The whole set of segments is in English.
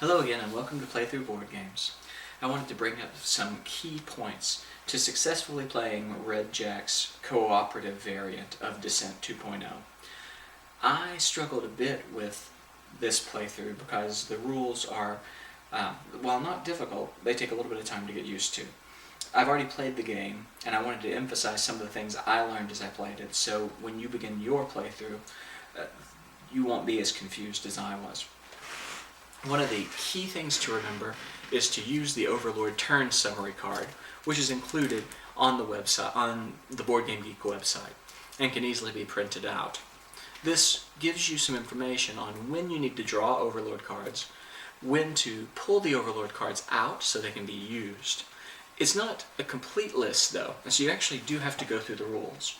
Hello again and welcome to Playthrough Board Games. I wanted to bring up some key points to successfully playing Redjak's cooperative variant of Descent 2.0. I struggled a bit with this playthrough because the rules are, while not difficult, they take a little bit of time to get used to. I've already played the game and I wanted to emphasize some of the things I learned as I played it, so when you begin your playthrough, you won't be as confused as I was. One of the key things to remember is to use the Overlord turn summary card, which is included on the website, on the Board Game Geek website, and can easily be printed out. This gives you some information on when you need to draw Overlord cards, when to pull the Overlord cards out so they can be used. It's not a complete list though, so you actually do have to go through the rules.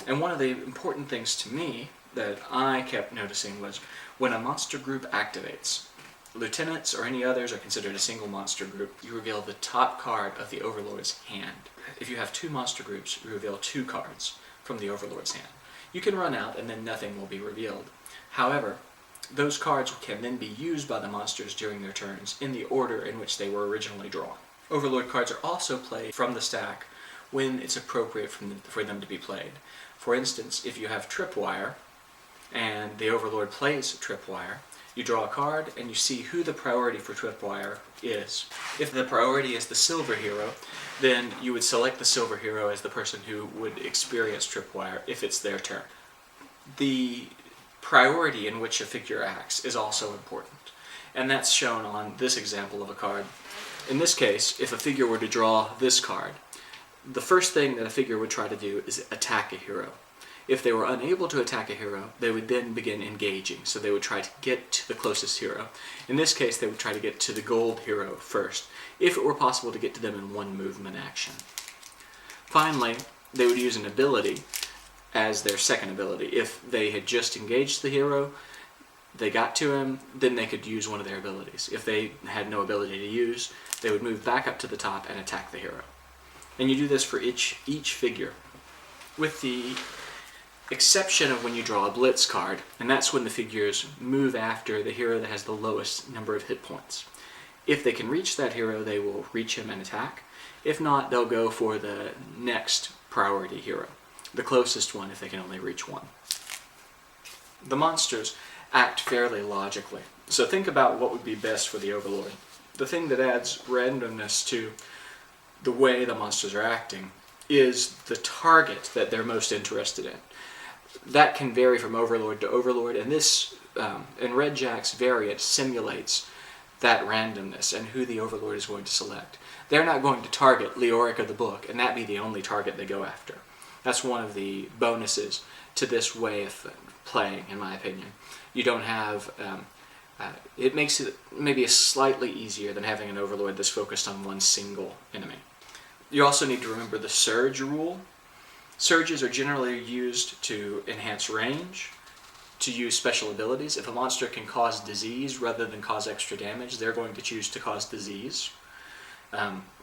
And one of the important things to me that I kept noticing was when a monster group activates, lieutenants or any others are considered a single monster group. You reveal the top card of the Overlord's hand. If you have two monster groups, you reveal two cards from the Overlord's hand. You can run out and then nothing will be revealed. However, those cards can then be used by the monsters during their turns in the order in which they were originally drawn. Overlord cards are also played from the stack when it's appropriate for them to be played. For instance, if you have Tripwire and the Overlord plays Tripwire, you draw a card and you see who the priority for Tripwire is. If the priority is the silver hero, then you would select the silver hero as the person who would experience Tripwire if it's their turn. The priority in which a figure acts is also important, and that's shown on this example of a card. In this case, if a figure were to draw this card, the first thing that a figure would try to do is attack a hero. If they were unable to attack a hero, they would then begin engaging, so they would try to get to the closest hero. In this case, they would try to get to the gold hero first, if it were possible to get to them in one movement action. Finally, they would use an ability as their second ability. If they had just engaged the hero, they got to him, then they could use one of their abilities. If they had no ability to use, they would move back up to the top and attack the hero. And you do this for each figure, with the exception of when you draw a blitz card, and that's when the figures move after the hero that has the lowest number of hit points. If they can reach that hero, they will reach him and attack. If not, they'll go for the next priority hero, the closest one if they can only reach one. The monsters act fairly logically, so think about what would be best for the Overlord. The thing that adds randomness to the way the monsters are acting is the target that they're most interested in. That can vary from Overlord to Overlord, and this, in Redjak's variant, simulates that randomness and who the Overlord is going to select. They're not going to target Leoric of the book, and that be the only target they go after. That's one of the bonuses to this way of playing, in my opinion. You don't have, it makes it maybe slightly easier than having an Overlord that's focused on one single enemy. You also need to remember the Surge rule. Surges are generally used to enhance range, to use special abilities. If a monster can cause disease rather than cause extra damage, they're going to choose to cause disease.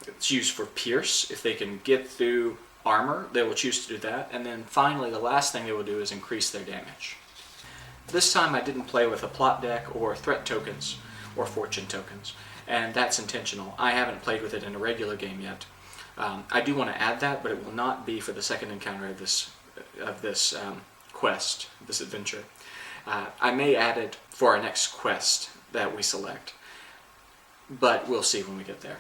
It's used for pierce. If they can get through armor, they will choose to do that. And then finally, the last thing they will do is increase their damage. This time I didn't play with a plot deck or threat tokens or fortune tokens, and that's intentional. I haven't played with it in a regular game yet. I do want to add that, but it will not be for the second encounter of this quest, this adventure. I may add it for our next quest that we select, but we'll see when we get there.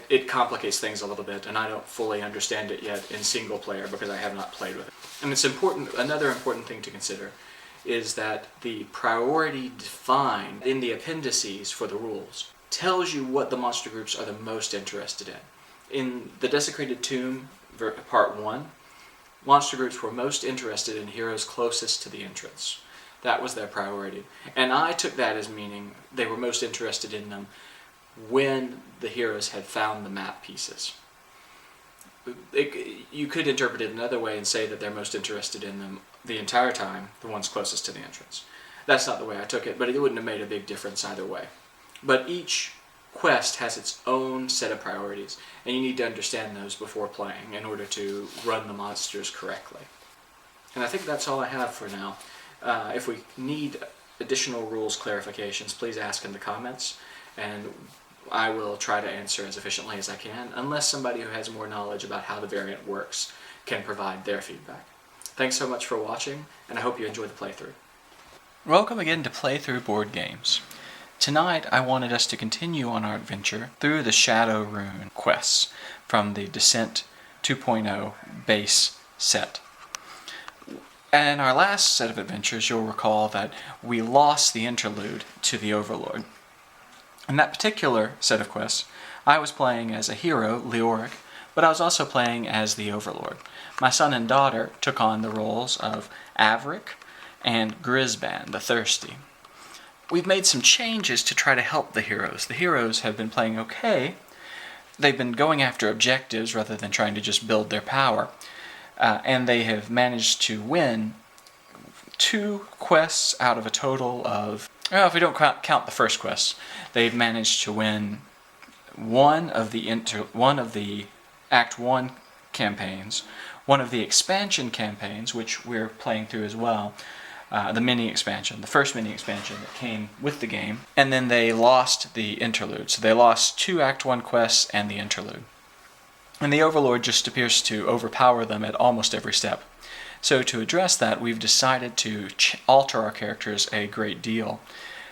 It complicates things a little bit, and I don't fully understand it yet in single player because I have not played with it. And it's important. Another important thing to consider is that the priority defined in the appendices for the rules tells you what the monster groups are the most interested in. In the Desecrated Tomb, Part 1, monster groups were most interested in heroes closest to the entrance. That was their priority. And I took that as meaning they were most interested in them when the heroes had found the map pieces. You could interpret it another way and say that they're most interested in them the entire time, the ones closest to the entrance. That's not the way I took it, but it wouldn't have made a big difference either way. But each quest has its own set of priorities, and you need to understand those before playing in order to run the monsters correctly. And I think that's all I have for now. If we need additional rules clarifications, please ask in the comments, and I will try to answer as efficiently as I can, unless somebody who has more knowledge about how the variant works can provide their feedback. Thanks so much for watching, and I hope you enjoyed the playthrough. Welcome again to Playthrough Board Games. Tonight I wanted us to continue on our adventure through the Shadow Rune quests from the Descent 2.0 base set. In our last set of adventures, you'll recall that we lost the interlude to the Overlord. In that particular set of quests, I was playing as a hero, Leoric, but I was also playing as the Overlord. My son and daughter took on the roles of Averick and Grisban, the Thirsty. We've made some changes to try to help the heroes. The heroes have been playing okay. They've been going after objectives rather than trying to just build their power. And they have managed to win 2 quests out of a total of, well, if we don't count the first quest, they've managed to win one of the Act 1 campaigns, one of the expansion campaigns, which we're playing through as well, the mini expansion, the first mini expansion that came with the game, and then they lost the interlude. So they lost 2 Act 1 quests and the interlude. And the Overlord just appears to overpower them at almost every step. So to address that, we've decided to alter our characters a great deal,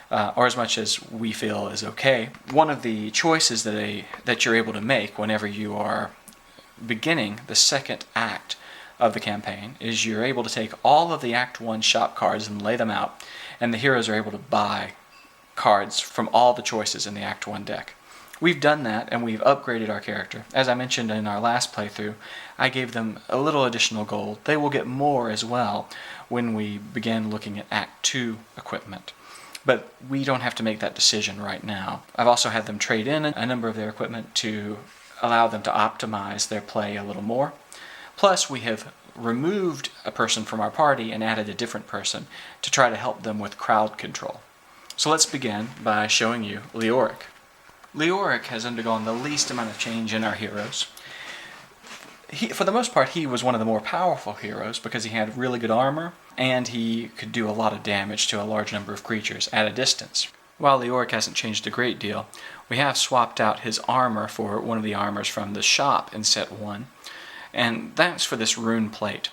or as much as we feel is okay. One of the choices that you're able to make whenever you are beginning the second act of the campaign is you're able to take all of the Act 1 shop cards and lay them out, and the heroes are able to buy cards from all the choices in the Act 1 deck. We've done that, and we've upgraded our character. As I mentioned in our last playthrough, I gave them a little additional gold. They will get more as well when we begin looking at Act 2 equipment. But we don't have to make that decision right now. I've also had them trade in a number of their equipment to allow them to optimize their play a little more. Plus, we have removed a person from our party and added a different person to try to help them with crowd control. So let's begin by showing you Leoric. Leoric has undergone the least amount of change in our heroes. For the most part, he was one of the more powerful heroes because he had really good armor and he could do a lot of damage to a large number of creatures at a distance. While Leoric hasn't changed a great deal, we have swapped out his armor for one of the armors from the shop in set 1, and that's for this rune plate.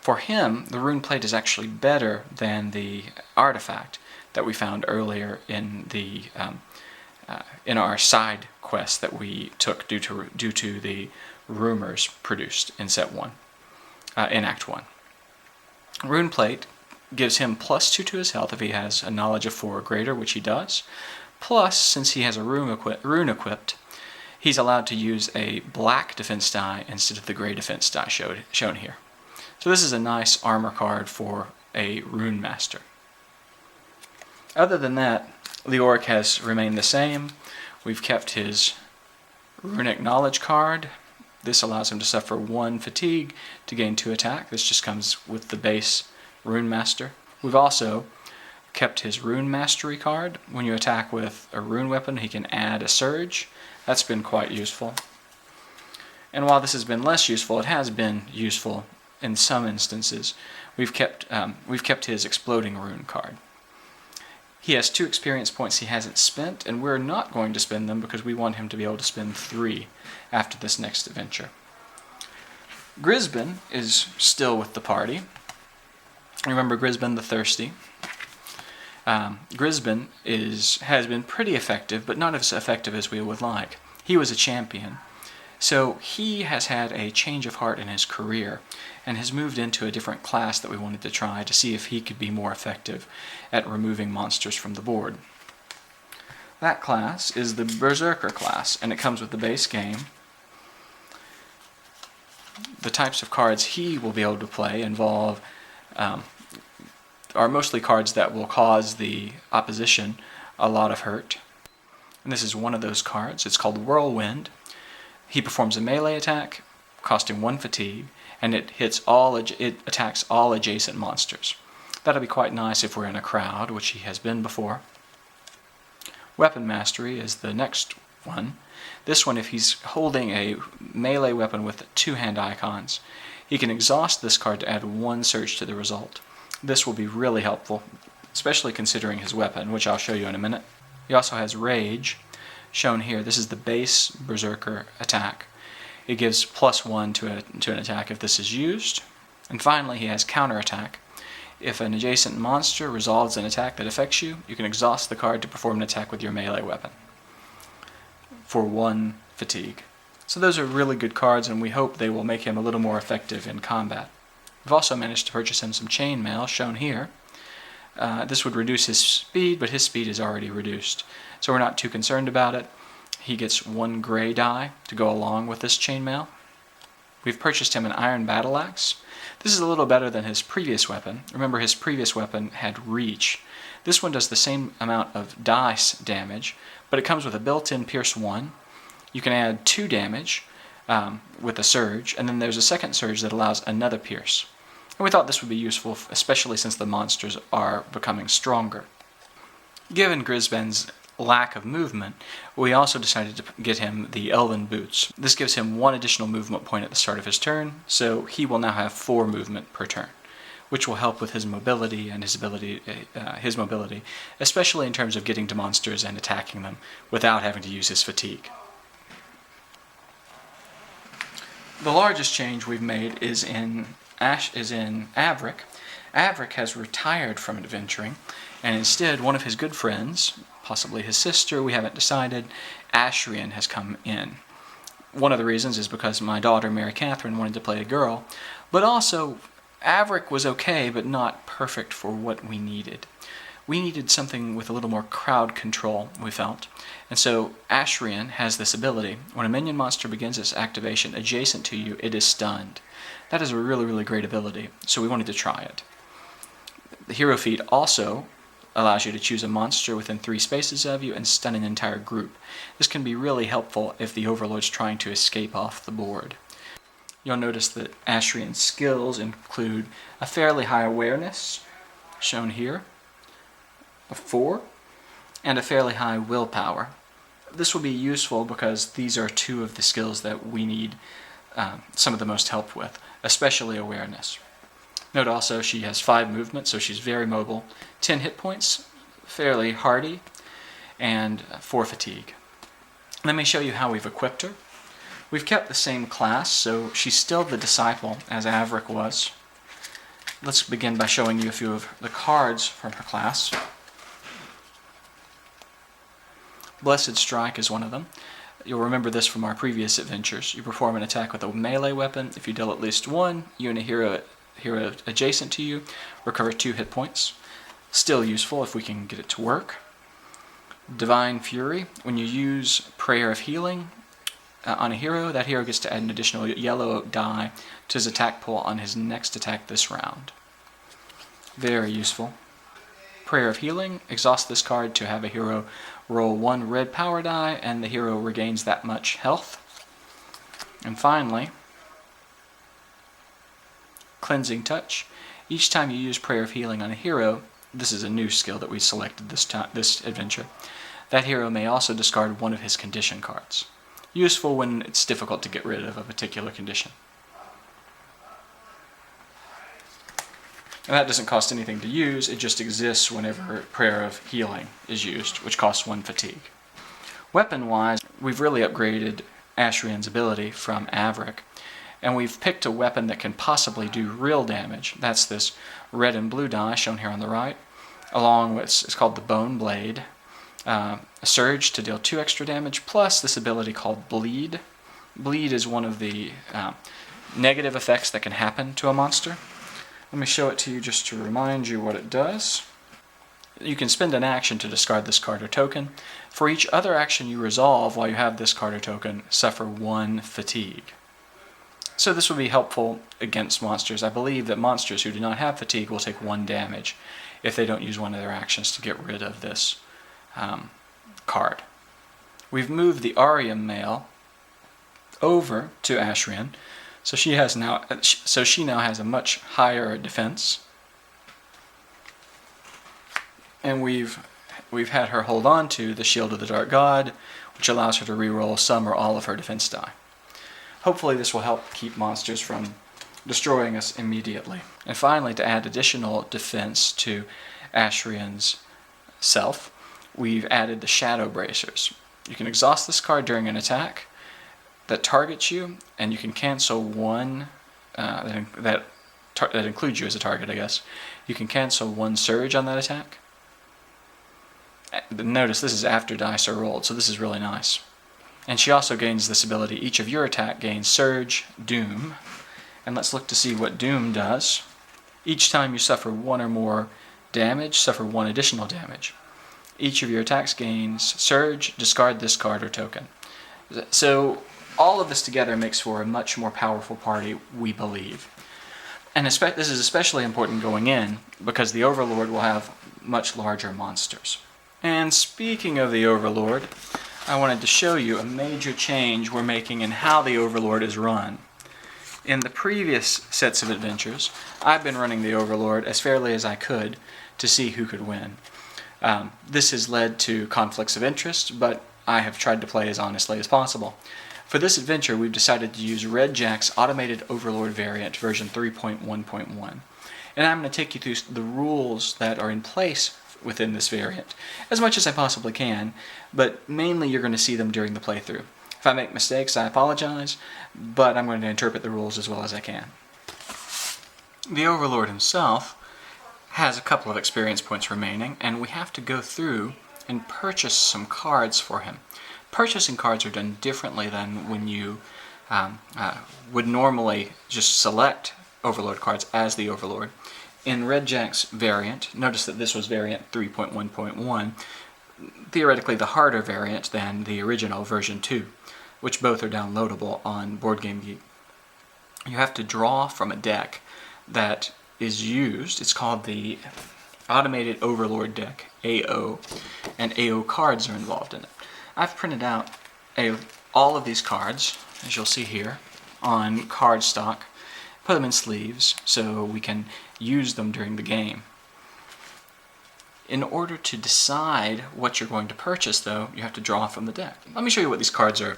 For him, the rune plate is actually better than the artifact that we found earlier in the in our side quest that we took due to the rumors produced in set 1, in Act 1. Rune plate gives him +2 to his health if he has a knowledge of 4 or greater, which he does. Plus, since he has a rune equipped, he's allowed to use a black defense die instead of the gray defense die shown here. So this is a nice armor card for a rune master. Other than that, Leoric has remained the same. We've kept his runic knowledge card. This allows him to suffer 1 fatigue to gain 2 attack. This just comes with the base rune master. We've also kept his rune mastery card. When you attack with a rune weapon, he can add a surge. That's been quite useful. And while this has been less useful, it has been useful in some instances. We've kept his exploding rune card. He has 2 experience points he hasn't spent, and we're not going to spend them because we want him to be able to spend 3 after this next adventure. Grisban is still with the party. Remember Grisban the Thirsty. Grisban has been pretty effective, but not as effective as we would like. He was a champion, so he has had a change of heart in his career and has moved into a different class that we wanted to try to see if he could be more effective at removing monsters from the board. That class is the Berserker class, and it comes with the base game. The types of cards he will be able to play involve are mostly cards that will cause the opposition a lot of hurt. And this is one of those cards. It's called Whirlwind. He performs a melee attack, costing 1 fatigue, and it attacks all adjacent monsters. That'll be quite nice if we're in a crowd, which he has been before. Weapon Mastery is the next one. This one, if he's holding a melee weapon with 2 hand icons, he can exhaust this card to add 1 surge to the result. This will be really helpful, especially considering his weapon, which I'll show you in a minute. He also has Rage, shown here. This is the base Berserker attack. It gives +1 to an attack if this is used. And finally, he has Counterattack. If an adjacent monster resolves an attack that affects you, you can exhaust the card to perform an attack with your melee weapon for 1 fatigue. So those are really good cards, and we hope they will make him a little more effective in combat. We've also managed to purchase him some chainmail, shown here. This would reduce his speed, but his speed is already reduced, so we're not too concerned about it. He gets 1 gray die to go along with this chainmail. We've purchased him an iron battle axe. This is a little better than his previous weapon. Remember, his previous weapon had reach. This one does the same amount of dice damage, but it comes with a built-in Pierce 1. You can add 2 damage with a surge, and then there's a second surge that allows another pierce. And we thought this would be useful, especially since the monsters are becoming stronger. Given Grisben's lack of movement, we also decided to get him the Elven Boots. This gives him 1 additional movement point at the start of his turn, so he will now have 4 movement per turn, which will help with his mobility and his mobility, especially in terms of getting to monsters and attacking them without having to use his fatigue. The largest change we've made is in Avric. Avric has retired from adventuring, and instead one of his good friends, possibly his sister, we haven't decided, Ashrian, has come in. One of the reasons is because my daughter, Mary Catherine, wanted to play a girl, but also Avric was okay, but not perfect for what we needed. We needed something with a little more crowd control, we felt. And so Ashrian has this ability. When a minion monster begins its activation adjacent to you, it is stunned. That is a really, really great ability, so we wanted to try it. The hero feat also allows you to choose a monster within 3 spaces of you and stun an entire group. This can be really helpful if the Overlord's trying to escape off the board. You'll notice that Ashrian's skills include a fairly high awareness, shown here, of 4, and a fairly high willpower. This will be useful because these are 2 of the skills that we need some of the most help with, especially awareness. Note also she has 5 movement, so she's very mobile, 10 hit points, fairly hardy, and 4 fatigue. Let me show you how we've equipped her. We've kept the same class, so she's still the disciple, as Avric was. Let's begin by showing you a few of the cards from her class. Blessed Strike is one of them. You'll remember this from our previous adventures. You perform an attack with a melee weapon. If you deal at least 1, you and a hero adjacent to you recover 2 hit points. Still useful if we can get it to work. Divine Fury. When you use Prayer of Healing on a hero, that hero gets to add an additional yellow die to his attack pool on his next attack this round. Very useful. Prayer of Healing. Exhaust this card to have a hero roll 1 red power die, and the hero regains that much health. And finally, Cleansing Touch. Each time you use Prayer of Healing on a hero, this is a new skill that we selected this adventure, that hero may also discard 1 of his condition cards. Useful when it's difficult to get rid of a particular condition. And that doesn't cost anything to use, it just exists whenever Prayer of Healing is used, which costs 1 fatigue. Weapon-wise, we've really upgraded Ashrian's ability from Avric, and we've picked a weapon that can possibly do real damage. That's this red and blue die shown here on the right, along with, it's called the Bone Blade, a surge to deal 2 extra damage, plus this ability called Bleed. Bleed is one of the negative effects that can happen to a monster. Let me show it to you just to remind you what it does. You can spend an action to discard this card or token. For each other action you resolve while you have this card or token, suffer 1 fatigue. So this will be helpful against monsters. I believe that monsters who do not have fatigue will take 1 damage if they don't use one of their actions to get rid of this card. We've moved the Arium Mail over to Ashrian, so she now has a much higher defense, and we've had her hold on to the Shield of the Dark God, which allows her to reroll some or all of her defense die. Hopefully this will help keep monsters from destroying us immediately. And finally, to add additional defense to Ashrian's self, we've added the Shadow Bracers. You can exhaust this card during an attack that targets you, and you can cancel one that includes you as a target, I guess. You can cancel one surge on that attack. Notice this is after dice are rolled, so this is really nice. And she also gains this ability. Each of your attack gains Surge, Doom. And let's look to see what Doom does. Each time you suffer one or more damage, suffer one additional damage. Each of your attacks gains Surge, discard this card or token. So all of this together makes for a much more powerful party, we believe. And this is especially important going in, because the Overlord will have much larger monsters. And speaking of the Overlord, I wanted to show you a major change we're making in how the Overlord is run. In the previous sets of adventures, I've been running the Overlord as fairly as I could to see who could win. This has led to conflicts of interest, but I have tried to play as honestly as possible. For this adventure, we've decided to use Redjak's Automated Overlord variant, version 3.1.1. And I'm going to take you through the rules that are in place within this variant, as much as I possibly can, but mainly you're going to see them during the playthrough. If I make mistakes, I apologize, but I'm going to interpret the rules as well as I can. The Overlord himself has a couple of experience points remaining, and we have to go through and purchase some cards for him. Purchasing cards are done differently than when you would normally just select Overlord cards as the Overlord. In Redjak's variant, notice that this was variant 3.1.1, theoretically the harder variant than the original version 2, which both are downloadable on Board Game Geek. You have to draw from a deck that is used. It's called the Automated Overlord deck, AO, and AO cards are involved in it. I've printed out all of these cards, as you'll see here, on cardstock, put them in sleeves so we can use them during the game. In order to decide what you're going to purchase, though, you have to draw from the deck. Let me show you what these cards are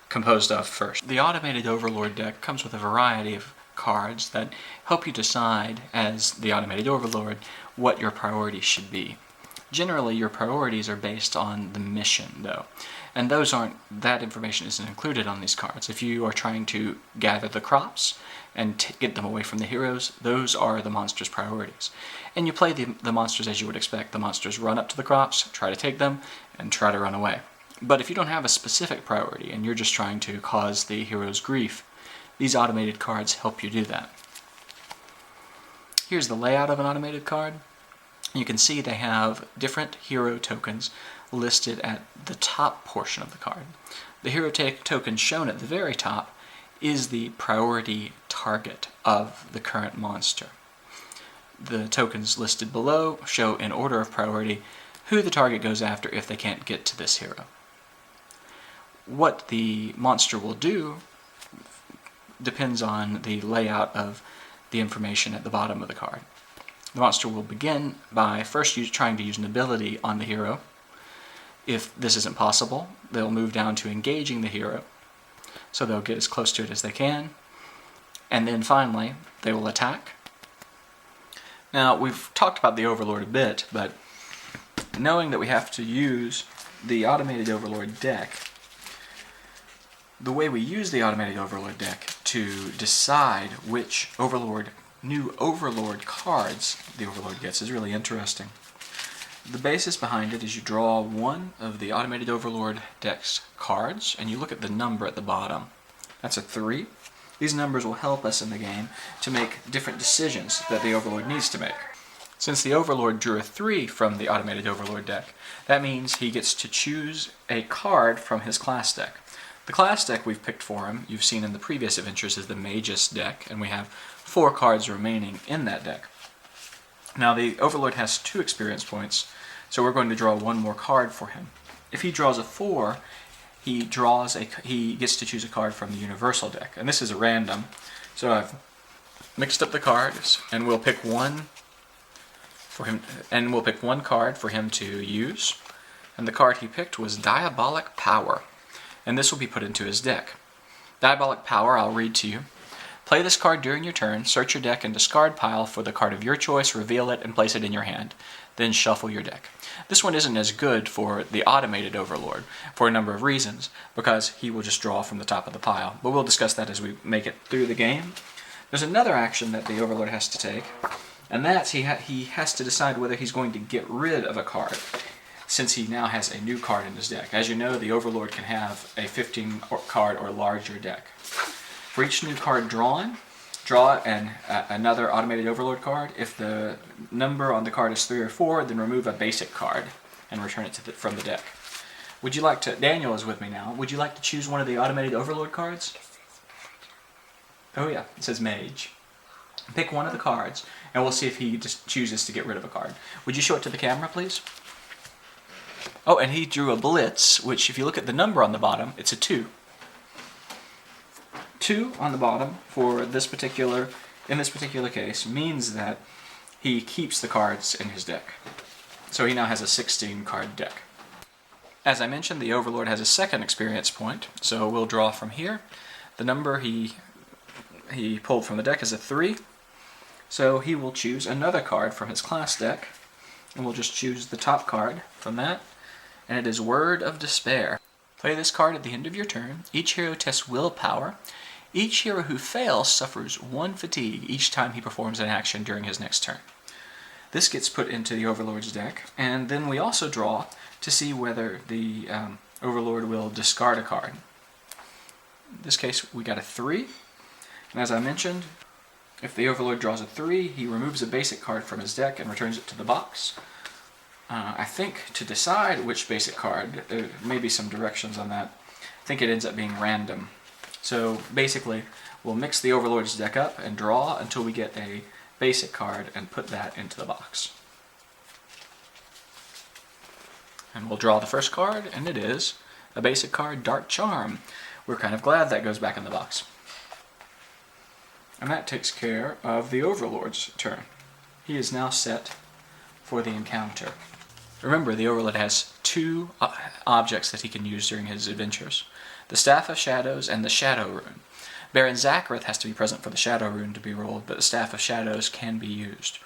composed of first. The Automated Overlord deck comes with a variety of cards that help you decide, as the Automated Overlord, what your priorities should be. Generally, your priorities are based on the mission, though, and that information isn't included on these cards. If you are trying to gather the crops and get them away from the heroes, those are the monster's priorities. And you play the monsters as you would expect. The monsters run up to the crops, try to take them, and try to run away. But if you don't have a specific priority and you're just trying to cause the heroes grief, these automated cards help you do that. Here's the layout of an automated card. You can see they have different hero tokens listed at the top portion of the card. The hero token shown at the very top is the priority target of the current monster. The tokens listed below show in order of priority who the target goes after if they can't get to this hero. What the monster will do depends on the layout of the information at the bottom of the card. The monster will begin by first trying to use an ability on the hero. If this isn't possible, they'll move down to engaging the hero, so they'll get as close to it as they can, and then finally they will attack. Now, we've talked about the Overlord a bit, but knowing that we have to use the Automated Overlord deck, the way we use the Automated Overlord deck to decide which new Overlord cards the Overlord gets is really interesting. The basis behind it is you draw one of the Automated Overlord deck's cards, and you look at the number at the bottom. That's a 3. These numbers will help us in the game to make different decisions that the Overlord needs to make. Since the Overlord drew a 3 from the Automated Overlord deck, that means he gets to choose a card from his class deck. The class deck we've picked for him, you've seen in the previous adventures, is the Magus deck, and we have 4 cards remaining in that deck. Now, the Overlord has 2 experience points, so we're going to draw one more card for him. If he draws a 4, he gets to choose a card from the Universal deck, and this is a random. So I've mixed up the cards, and we'll pick one for him, and we'll pick one card for him to use. And the card he picked was Diabolic Power, and this will be put into his deck. Diabolic Power, I'll read to you. Play this card during your turn, search your deck and discard pile for the card of your choice, reveal it, and place it in your hand. then shuffle your deck. This one isn't as good for the automated Overlord for a number of reasons, because he will just draw from the top of the pile. But we'll discuss that as we make it through the game. There's another action that the Overlord has to take, and that's he has to decide whether he's going to get rid of a card, since he now has a new card in his deck. As you know, the Overlord can have a 15 card or larger deck. For each new card drawn, draw another automated Overlord card. If the number on the card is 3 or 4, then remove a basic card and return it from the deck. Would you like to, Daniel is with me now, would you like to choose one of the automated Overlord cards? Oh yeah, it says Mage. Pick one of the cards, and we'll see if he just chooses to get rid of a card. Would you show it to the camera, please? Oh, and he drew a Blitz, which if you look at the number on the bottom, it's a 2. 2 on the bottom for in this particular case means that he keeps the cards in his deck. So he now has a 16 card deck. As I mentioned, the Overlord has a second experience point, so we'll draw from here. The number he pulled from the deck is a 3, so he will choose another card from his class deck, and we'll just choose the top card from that, and it is Word of Despair. Play this card at the end of your turn. Each hero tests willpower. Each hero who fails suffers 1 fatigue each time he performs an action during his next turn. This gets put into the Overlord's deck, and then we also draw to see whether the Overlord will discard a card. In this case, we got a 3, and as I mentioned, if the Overlord draws a 3, he removes a basic card from his deck and returns it to the box. I think to decide which basic card, there may be some directions on that. I think it ends up being random. So basically, we'll mix the Overlord's deck up and draw until we get a basic card and put that into the box. And we'll draw the first card, and it is a basic card, Dark Charm. We're kind of glad that goes back in the box. And that takes care of the Overlord's turn. He is now set for the encounter. Remember, the Overlord has 2 objects that he can use during his adventures. The Staff of Shadows and the Shadow Rune. Baron Zakareth has to be present for the Shadow Rune to be rolled, but the Staff of Shadows can be used.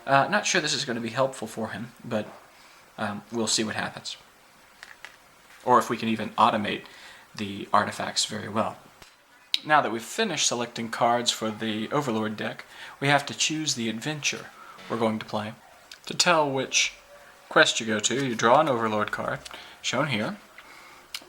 Not sure this is going to be helpful for him, but we'll see what happens. Or if we can even automate the artifacts very well. Now that we've finished selecting cards for the Overlord deck, we have to choose the adventure we're going to play. To tell which quest you go to, you draw an Overlord card, shown here,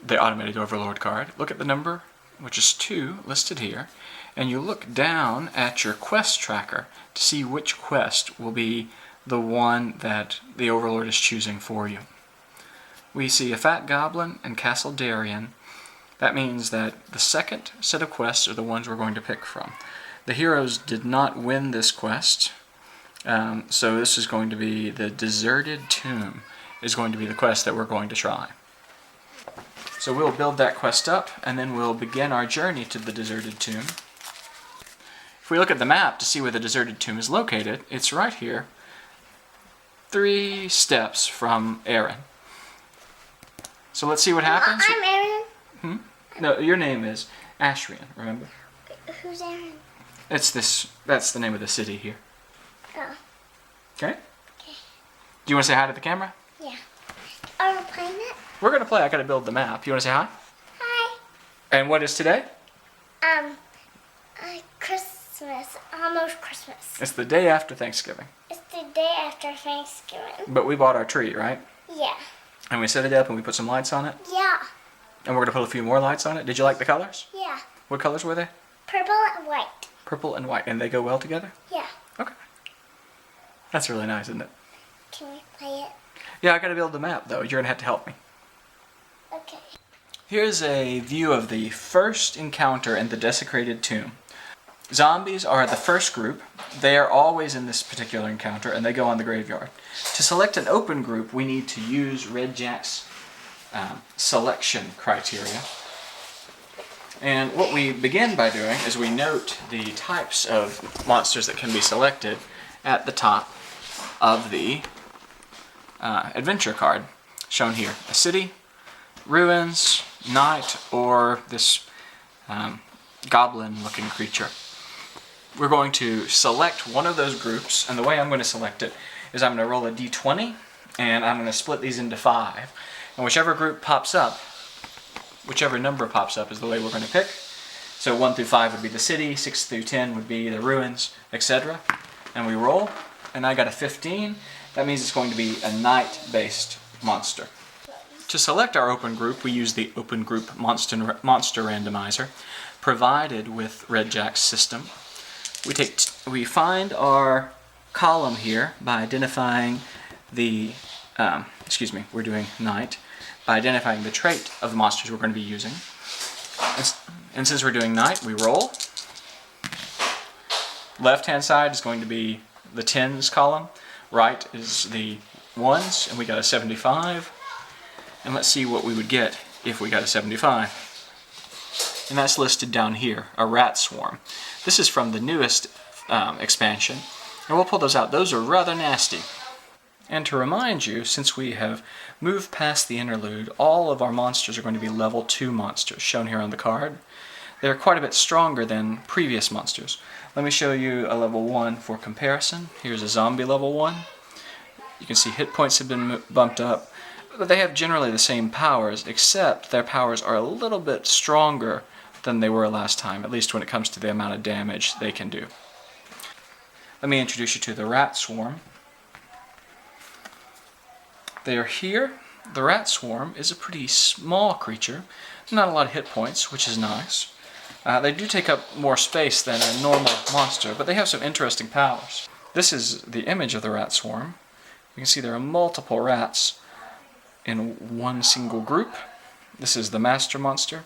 the automated Overlord card. Look at the number, which is 2, listed here, and you look down at your quest tracker to see which quest will be the one that the Overlord is choosing for you. We see a Fat Goblin and Castle Darien. That means that the second set of quests are the ones we're going to pick from. The heroes did not win this quest, so this is going to be the Deserted Tomb is going to be the quest that we're going to try. So we'll build that quest up, and then we'll begin our journey to the Deserted Tomb. If we look at the map to see where the Deserted Tomb is located, it's right here, 3 steps from Aaron. So let's see what happens. I'm Aaron. No, your name is Ashrian, remember? Who's Aaron? That's the name of the city here. Oh. Okay? Okay. Do you want to say hi to the camera? Yeah. Are we playing it? We're going to play. I got to build the map. You want to say hi? Hi. And what is today? Christmas. Almost Christmas. It's the day after Thanksgiving. It's the day after Thanksgiving. But we bought our tree, right? Yeah. And we set it up and we put some lights on it. Yeah. And we're going to put a few more lights on it. Did you like the colors? Yeah. What colors were they? Purple and white. Purple and white. And they go well together? Yeah. Okay. That's really nice, isn't it? Can we play it? Yeah, I got to build the map, though. You're going to have to help me. Okay. Here's a view of the first encounter in the Desecrated Tomb. Zombies are the first group. They are always in this particular encounter, and they go on the graveyard. To select an open group, we need to use Redjak's selection criteria. And what we begin by doing is we note the types of monsters that can be selected at the top of the adventure card, shown here. A city, ruins, knight, or this goblin-looking creature. We're going to select one of those groups, and the way I'm going to select it is I'm going to roll a d20, and I'm going to split these into 5. And whichever group pops up, whichever number pops up is the way we're going to pick. So 1 through 5 would be the city, 6 through 10 would be the ruins, etc. And we roll, and I got a 15. That means it's going to be a night-based monster. To select our open group, we use the Open Group Monster Randomizer, provided with Redjak's system. We find our column here by identifying the, we're doing night, by identifying the trait of the monsters we're going to be using. And since we're doing night, we roll. Left-hand side is going to be the 10s column. Right is the 1s, and we got a 75. And let's see what we would get if we got a 75. And that's listed down here, a rat swarm. This is from the newest expansion, and we'll pull those out. Those are rather nasty. And to remind you, since we have moved past the interlude, all of our monsters are going to be level 2 monsters, shown here on the card. They're quite a bit stronger than previous monsters. Let me show you a level 1 for comparison. Here's a zombie level 1. You can see hit points have been bumped up. But they have generally the same powers, except their powers are a little bit stronger than they were last time, at least when it comes to the amount of damage they can do. Let me introduce you to the rat swarm. They are here. The rat swarm is a pretty small creature, not a lot of hit points, which is nice. They do take up more space than a normal monster, but they have some interesting powers. This is the image of the rat swarm. You can see there are multiple rats in one single group. This is the master monster,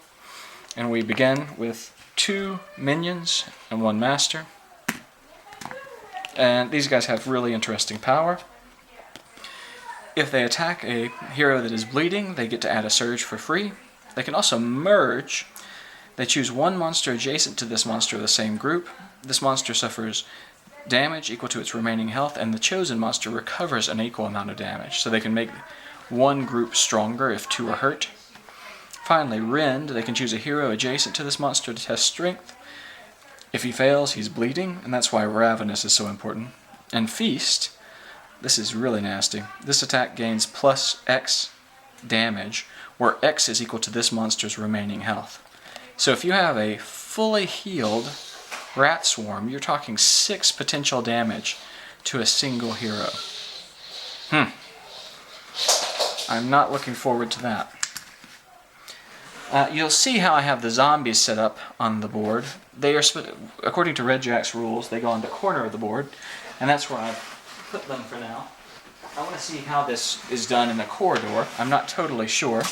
and we begin with 2 minions and 1 master. And these guys have really interesting power. If they attack a hero that is bleeding, they get to add a surge for free. They can also merge. They choose 1 monster adjacent to this monster of the same group. This monster suffers damage equal to its remaining health, and the chosen monster recovers an equal amount of damage. So they can make 1 group stronger if 2 are hurt. Finally, Rend, they can choose a hero adjacent to this monster to test strength. If he fails, he's bleeding, and that's why Ravenous is so important. And Feast, this is really nasty. This attack gains plus X damage, where X is equal to this monster's remaining health. So if you have a fully healed rat swarm, you're talking 6 potential damage to a single hero. I'm not looking forward to that. You'll see how I have the zombies set up on the board. They are, according to Redjak's rules, they go on the corner of the board, and that's where I've put them for now. I want to see how this is done in the corridor. I'm not totally sure.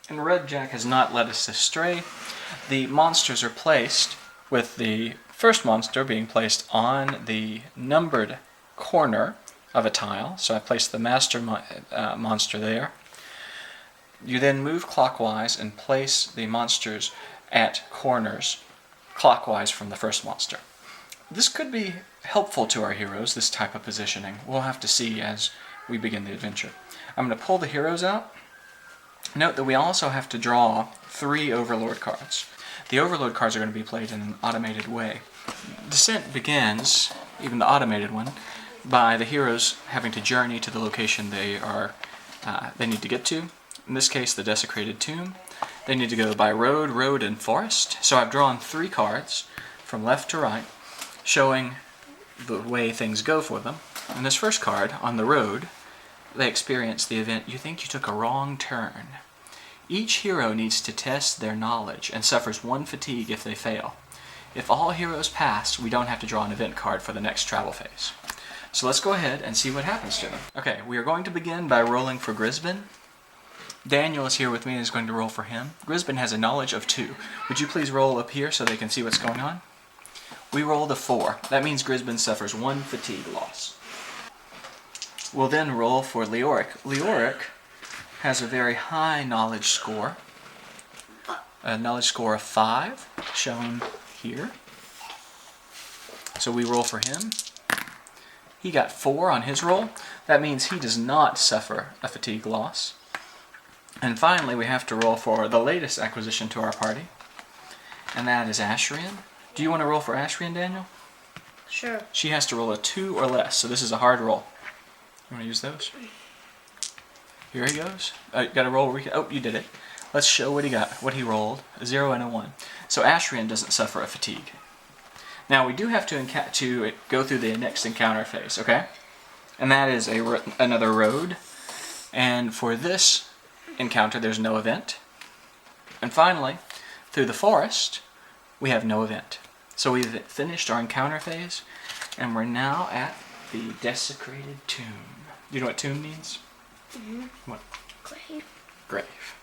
And Redjak has not led us astray. The monsters are placed with the first monster being placed on the numbered corner of a tile. So I placed the master monster there. You then move clockwise and place the monsters at corners clockwise from the first monster. This could be helpful to our heroes, this type of positioning. We'll have to see as we begin the adventure. I'm going to pull the heroes out. Note that we also have to draw 3 Overlord cards. The Overlord cards are going to be played in an automated way. Descent begins, even the automated one, by the heroes having to journey to the location they need to get to. In this case, the Desecrated Tomb. They need to go by road, and forest. So I've drawn 3 cards from left to right, showing the way things go for them. In this first card, on the road, they experience the event, you think you took a wrong turn. Each hero needs to test their knowledge and suffers 1 fatigue if they fail. If all heroes pass, we don't have to draw an event card for the next travel phase. So let's go ahead and see what happens to them. Okay, we are going to begin by rolling for Grisbin. Daniel is here with me and is going to roll for him. Grisbin has a knowledge of 2. Would you please roll up here so they can see what's going on? We rolled a 4. That means Grisbin suffers 1 fatigue loss. We'll then roll for Leoric. Leoric has a very high knowledge score. A knowledge score of 5, shown here. So we roll for him. He got 4 on his roll. That means he does not suffer a fatigue loss. And finally, we have to roll for the latest acquisition to our party, and that is Ashrian. Do you want to roll for Ashrian, Daniel? Sure. She has to roll a 2 or less, so this is a hard roll. You want to use those? Here he goes. You got to roll. Oh, you did it. Let's show what he got. What he rolled. A 0 and a 1. So Ashrian doesn't suffer a fatigue. Now we do have to go through the next encounter phase, okay? And that is another road. And for this encounter, there's no event. And finally, through the forest, we have no event. So we've finished our encounter phase, and we're now at the Desecrated Tomb. Do you know what tomb means? Mm-hmm. What? Grave. Grave.